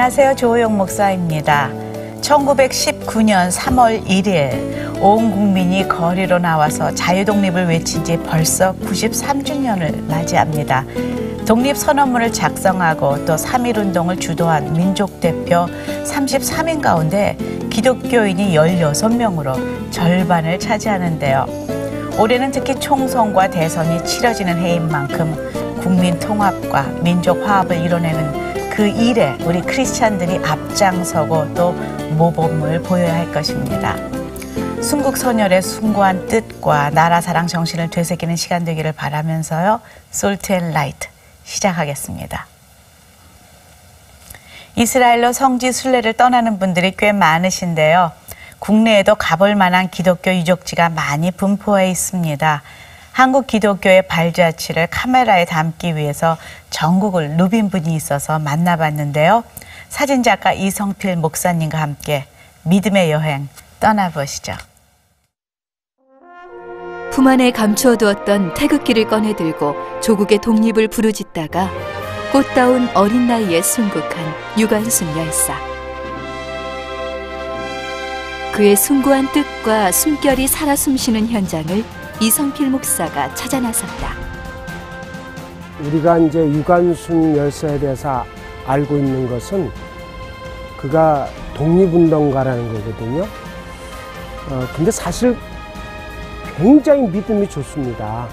안녕하세요. 조호영 목사입니다. 1919년 3월 1일 온 국민이 거리로 나와서 자유독립을 외친 지 벌써 93주년을 맞이합니다. 독립선언문을 작성하고 또 3.1운동을 주도한 민족대표 33인 가운데 기독교인이 16명으로 절반을 차지하는데요. 올해는 특히 총선과 대선이 치러지는 해인 만큼 국민 통합과 민족 화합을 이뤄내는 그 일에 우리 크리스찬들이 앞장서고 또 모범을 보여야 할 것입니다. 순국선열의 숭고한 뜻과 나라 사랑 정신을 되새기는 시간 되기를 바라면서요. 솔트 앤 라이트 시작하겠습니다. 이스라엘로 성지 순례를 떠나는 분들이 꽤 많으신데요. 국내에도 가볼 만한 기독교 유적지가 많이 분포해 있습니다. 한국 기독교의 발자취를 카메라에 담기 위해서 전국을 누빈 분이 있어서 만나봤는데요. 사진작가 이성필 목사님과 함께 믿음의 여행 떠나보시죠. 품 안에 감추어두었던 태극기를 꺼내들고 조국의 독립을 부르짖다가 꽃다운 어린 나이에 순국한 유관순 열사. 그의 숭고한 뜻과 숨결이 살아 숨쉬는 현장을 이성필 목사가 찾아 나섰다. 우리가 이제 유관순 열사에 대해서 알고 있는 것은 그가 독립운동가라는 거거든요. 근데 사실 굉장히 믿음이 좋습니다.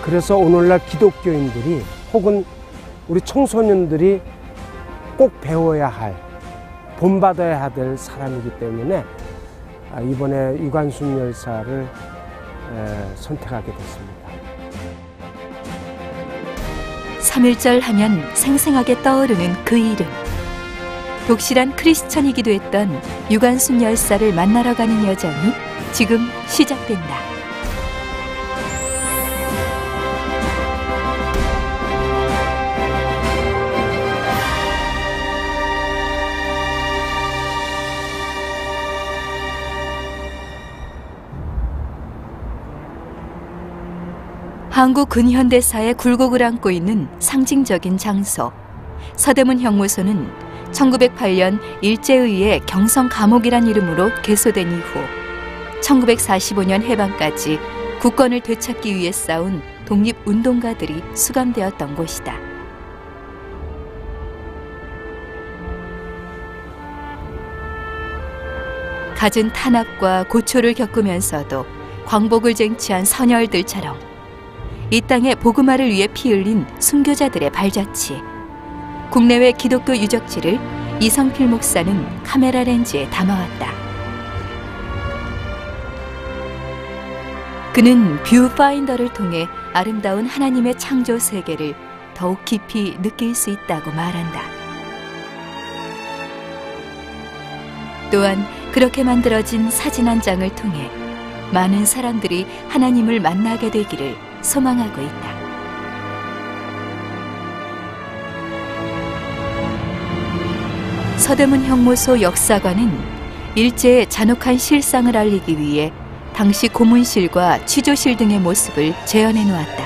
그래서 오늘날 기독교인들이 혹은 우리 청소년들이 꼭 배워야 할, 본받아야 될 사람이기 때문에 이번에 유관순 열사를 선택하게 됐습니다. 3.1절 하면 생생하게 떠오르는 그 이름. 독실한 크리스천이기도 했던 유관순 열사를 만나러 가는 여정이 지금 시작된다. 한국 근현대사의 굴곡을 안고 있는 상징적인 장소. 서대문 형무소는 1908년 일제의회 경성 감옥이란 이름으로 개소된 이후 1945년 해방까지 국권을 되찾기 위해 싸운 독립운동가들이 수감되었던 곳이다. 갖은 탄압과 고초를 겪으면서도 광복을 쟁취한 선열들처럼 이 땅에 복음화를 위해 피 흘린 순교자들의 발자취, 국내외 기독교 유적지를 이성필 목사는 카메라 렌즈에 담아왔다. 그는 뷰파인더를 통해 아름다운 하나님의 창조 세계를 더욱 깊이 느낄 수 있다고 말한다. 또한 그렇게 만들어진 사진 한 장을 통해 많은 사람들이 하나님을 만나게 되기를 소망하고 있다. 서대문 형무소 역사관은 일제의 잔혹한 실상을 알리기 위해 당시 고문실과 취조실 등의 모습을 재현해 놓았다.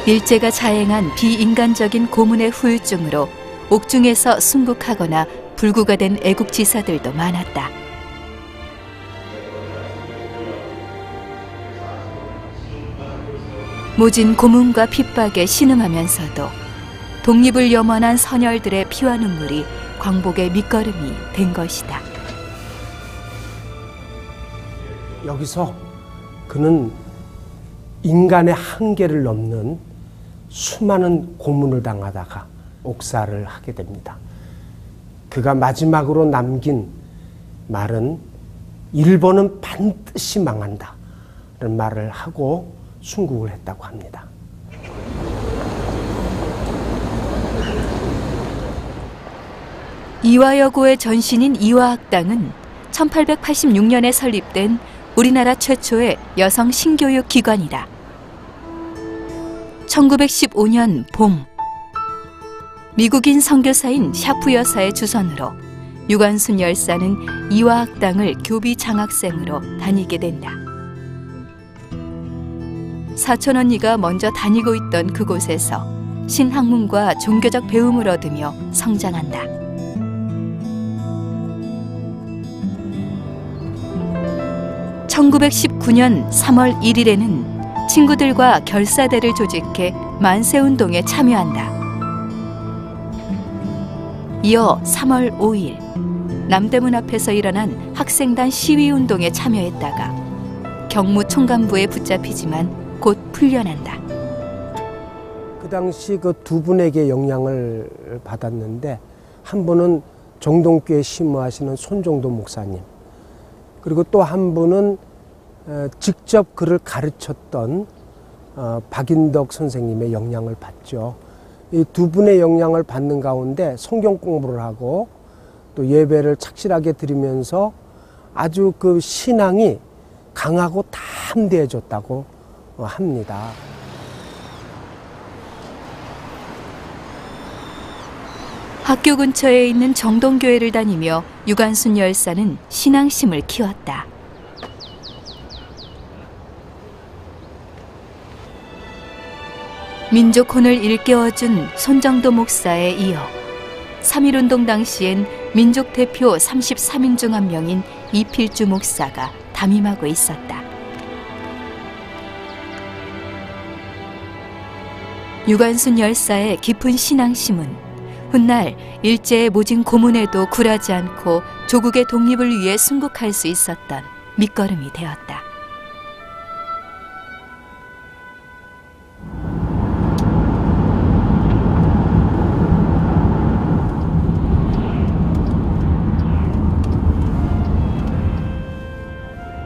일제가 자행한 비인간적인 고문의 후유증으로 옥중에서 순국하거나 불구가 된 애국지사들도 많았다. 모진 고문과 핍박에 신음하면서도 독립을 염원한 선열들의 피와 눈물이 광복의 밑거름이 된 것이다. 여기서 그는 인간의 한계를 넘는 수많은 고문을 당하다가 옥살을 하게 됩니다. 그가 마지막으로 남긴 말은 일본은 반드시 망한다 라는 말을 하고 순국을 했다고 합니다. 이화여고의 전신인 이화학당은 1886년에 설립된 우리나라 최초의 여성 신교육 기관이다. 1915년 봄, 미국인 선교사인 샤프 여사의 주선으로 유관순 열사는 이화학당을 교비 장학생으로 다니게 된다. 사촌 언니가 먼저 다니고 있던 그곳에서 신학문과 종교적 배움을 얻으며 성장한다. (1919년 3월 1일에는) 친구들과 결사대를 조직해 만세운동에 참여한다. 이어 3월 5일 남대문 앞에서 일어난 학생단 시위운동에 참여했다가 경무총감부에 붙잡히지만 곧 풀려난다. 그 당시 그 두 분에게 영향을 받았는데, 한 분은 정동교회 심무하시는 손정도 목사님, 그리고 또 한 분은 직접 그를 가르쳤던 박인덕 선생님의 영향을 받죠. 이 두 분의 영향을 받는 가운데 성경 공부를 하고 또 예배를 착실하게 드리면서 아주 그 신앙이 강하고 담대해졌다고 합니다. 학교 근처에 있는 정동교회를 다니며 유관순 열사는 신앙심을 키웠다. 민족혼을 일깨워준 손정도 목사에 이어 3.1운동 당시엔 민족 대표 33인 중 한 명인 이필주 목사가 담임하고 있었다. 유관순 열사의 깊은 신앙심은 훗날 일제의 모진 고문에도 굴하지 않고 조국의 독립을 위해 순국할 수 있었던 밑거름이 되었다.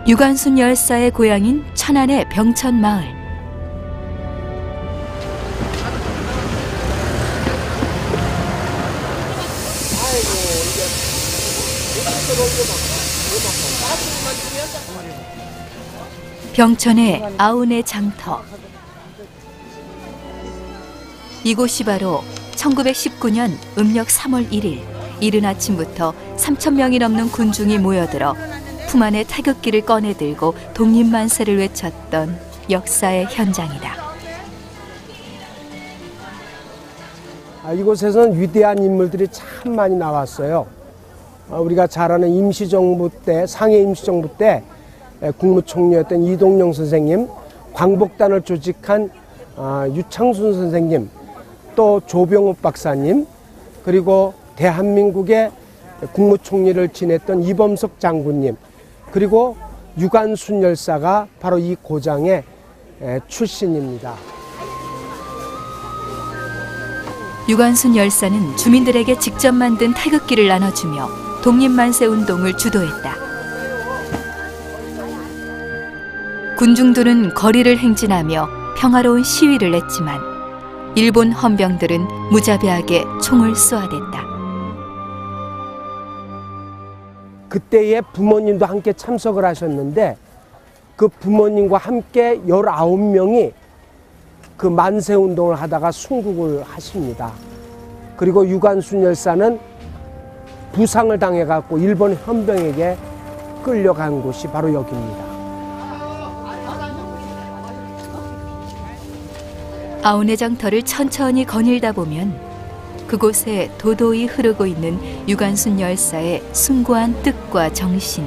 유관순 열사의 고향인 천안의 병천마을. 병천의 아운의 장터. 이곳이 바로 1919년 음력 3월 1일 이른 아침부터 3,000명이 넘는 군중이 모여들어 품 안에 태극기를 꺼내들고 독립만세를 외쳤던 역사의 현장이다. 이곳에서는 위대한 인물들이 참 많이 나왔어요. 우리가 잘 아는 임시정부 때, 상해 임시정부 때 국무총리였던 이동영 선생님, 광복단을 조직한 유창순 선생님, 또 조병욱 박사님, 그리고 대한민국의 국무총리를 지냈던 이범석 장군님, 그리고 유관순 열사가 바로 이 고장의 출신입니다. 유관순 열사는 주민들에게 직접 만든 태극기를 나눠주며 독립만세 운동을 주도했다. 군중들은 거리를 행진하며 평화로운 시위를 냈지만 일본 헌병들은 무자비하게 총을 쏘아댔다. 그때의 부모님도 함께 참석을 하셨는데 그 부모님과 함께 19명이 그 만세운동을 하다가 순국을 하십니다. 그리고 유관순 열사는 부상을 당해갖고 일본 헌병에게 끌려간 곳이 바로 여기입니다. 아운의 장터를 천천히 거닐다 보면 그곳에 도도히 흐르고 있는 유관순 열사의 숭고한 뜻과 정신,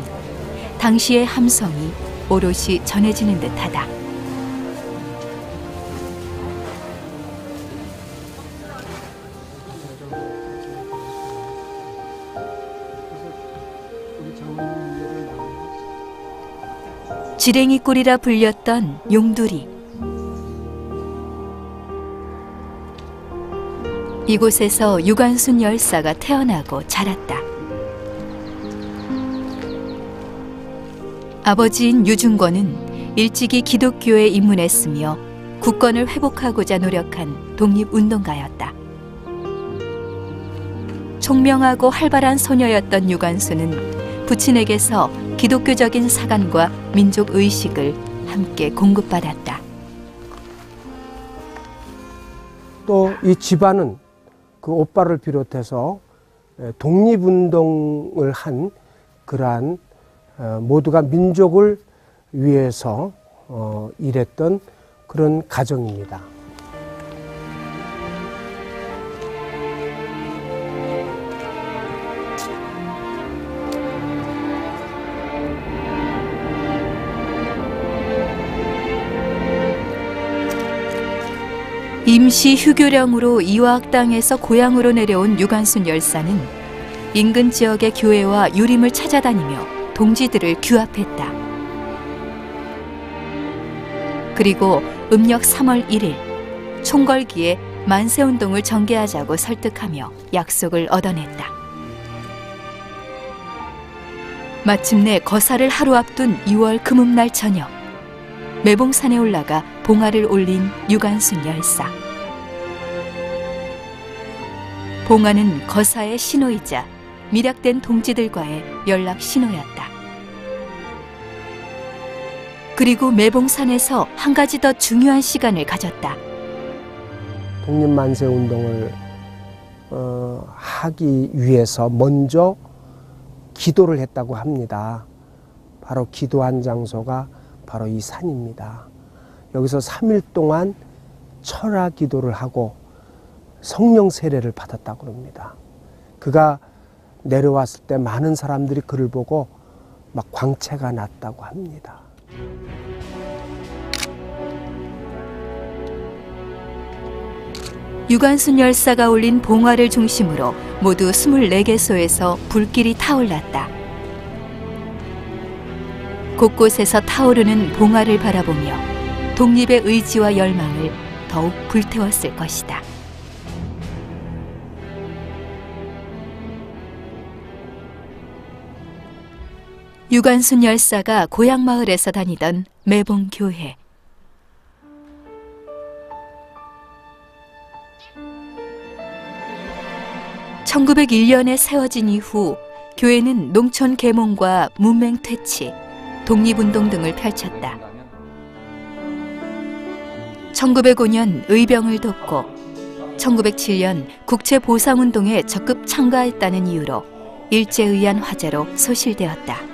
당시의 함성이 오롯이 전해지는 듯하다. 지랭이 꼴이라 불렸던 용두리. 이곳에서 유관순 열사가 태어나고 자랐다. 아버지인 유중권은 일찍이 기독교에 입문했으며 국권을 회복하고자 노력한 독립운동가였다. 총명하고 활발한 소녀였던 유관순은 부친에게서 기독교적인 사관과 민족의식을 함께 공급받았다. 또 이 집안은 그 오빠를 비롯해서 독립운동을 한 그러한 모두가 민족을 위해서 일했던 그런 가정입니다. 임시 휴교령으로 이화학 땅에서 고향으로 내려온 유관순 열사는 인근 지역의 교회와 유림을 찾아다니며 동지들을 규합했다. 그리고 음력 3월 1일 총궐기에 만세운동을 전개하자고 설득하며 약속을 얻어냈다. 마침내 거사를 하루 앞둔 2월 금음날 저녁, 매봉산에 올라가 봉화를 올린 유관순 열사. 봉화는 거사의 신호이자 밀약된 동지들과의 연락 신호였다. 그리고 매봉산에서 한 가지 더 중요한 시간을 가졌다. 독립만세운동을 하기 위해서 먼저 기도를 했다고 합니다. 바로 기도한 장소가 바로 이 산입니다. 여기서 3일 동안 철야 기도를 하고 성령 세례를 받았다고 합니다. 그가 내려왔을 때 많은 사람들이 그를 보고 막 광채가 났다고 합니다. 유관순 열사가 올린 봉화를 중심으로 모두 24개소에서 불길이 타올랐다. 곳곳에서 타오르는 봉화를 바라보며 독립의 의지와 열망을 더욱 불태웠을 것이다. 유관순 열사가 고향 마을에서 다니던 매봉교회. (1901년에) 세워진 이후 교회는 농촌 계몽과 문맹 퇴치, 독립운동 등을 펼쳤다. 1905년 의병을 돕고 1907년 국채보상운동에 적극 참가했다는 이유로 일제의안 화재로 소실되었다.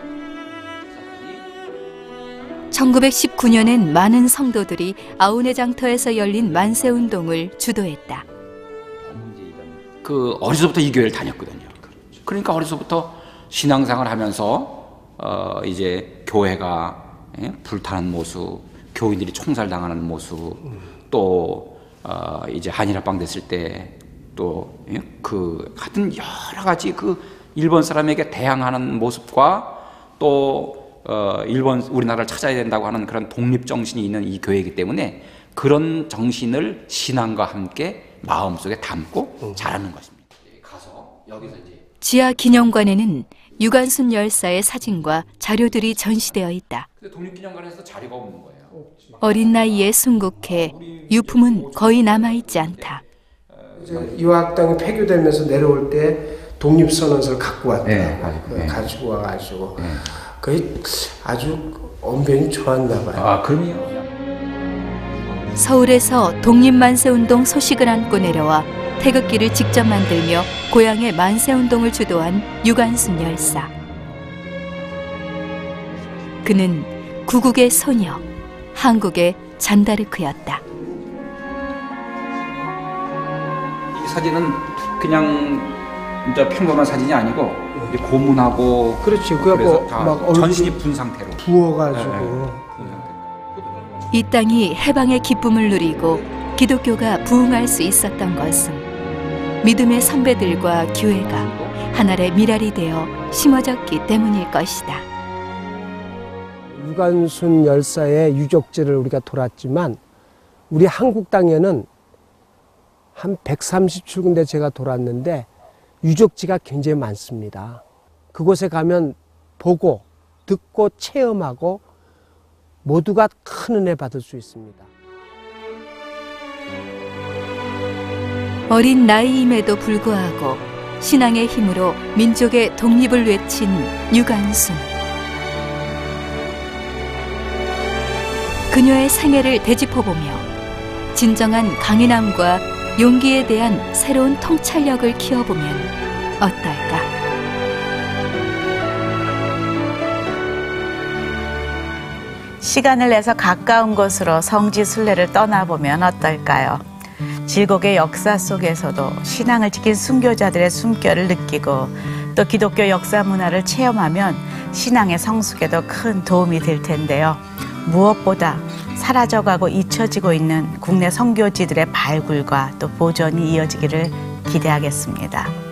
1919년엔 많은 성도들이 아우네 장터에서 열린 만세운동을 주도했다. 어려서부터 이 교회를 다녔거든요. 그러니까 어려서부터 신앙생활을 하면서 이제 교회가 불타는 모습, 교인들이 총살당하는 모습, 또 이제 한일합방 됐을 때 또 하여튼 여러 가지 일본 사람에게 대항하는 모습과 또 우리나라를 찾아야 된다고 하는 그런 독립 정신이 있는 이 교회이기 때문에 그런 정신을 신앙과 함께 마음속에 담고 자라는 것입니다. 가서 여기서 이제 지하 기념관에는 유관순 열사의 사진과 자료들이 전시되어 있다. 독립기념관에서 자료가 없는 거예요. 어린 나이에 순국해 유품은 거의 남아있지 않다. 이화학당이 폐교되면서 내려올 때 독립선언서를 갖고 왔다. 네, 가지고 와가지고 그게 아주 언변이 좋았나 봐요. 아, 그럼요. 서울에서 독립만세운동 소식을 안고 내려와 태극기를 직접 만들며 고향의 만세운동을 주도한 유관순 열사. 그는 구국의 소녀, 한국의 잔다르크였다. 이 사진은 그냥 평범한 사진이 아니고 이제 고문하고 그렇지. 그래서 막 전신이 분 상태로 부어가지고. 이 땅이 해방의 기쁨을 누리고 기독교가 부흥할 수 있었던 것은 믿음의 선배들과 교회가 하늘의 미랄이 되어 심어졌기 때문일 것이다. 유관순 열사의 유적지를 우리가 돌았지만 우리 한국 땅에는 한 137군데 제가 돌았는데 유적지가 굉장히 많습니다. 그곳에 가면 보고 듣고 체험하고 모두가 큰 은혜 받을 수 있습니다. 어린 나이임에도 불구하고 신앙의 힘으로 민족의 독립을 외친 유관순. 그녀의 생애를 되짚어보며 진정한 강인함과 용기에 대한 새로운 통찰력을 키워보면 어떨까? 시간을 내서 가까운 곳으로 성지 순례를 떠나보면 어떨까요? 질곡의 역사 속에서도 신앙을 지킨 순교자들의 숨결을 느끼고 또 기독교 역사 문화를 체험하면 신앙의 성숙에도 큰 도움이 될 텐데요. 무엇보다 사라져가고 잊혀지고 있는 국내 선교지들의 발굴과 또 보존이 이어지기를 기대하겠습니다.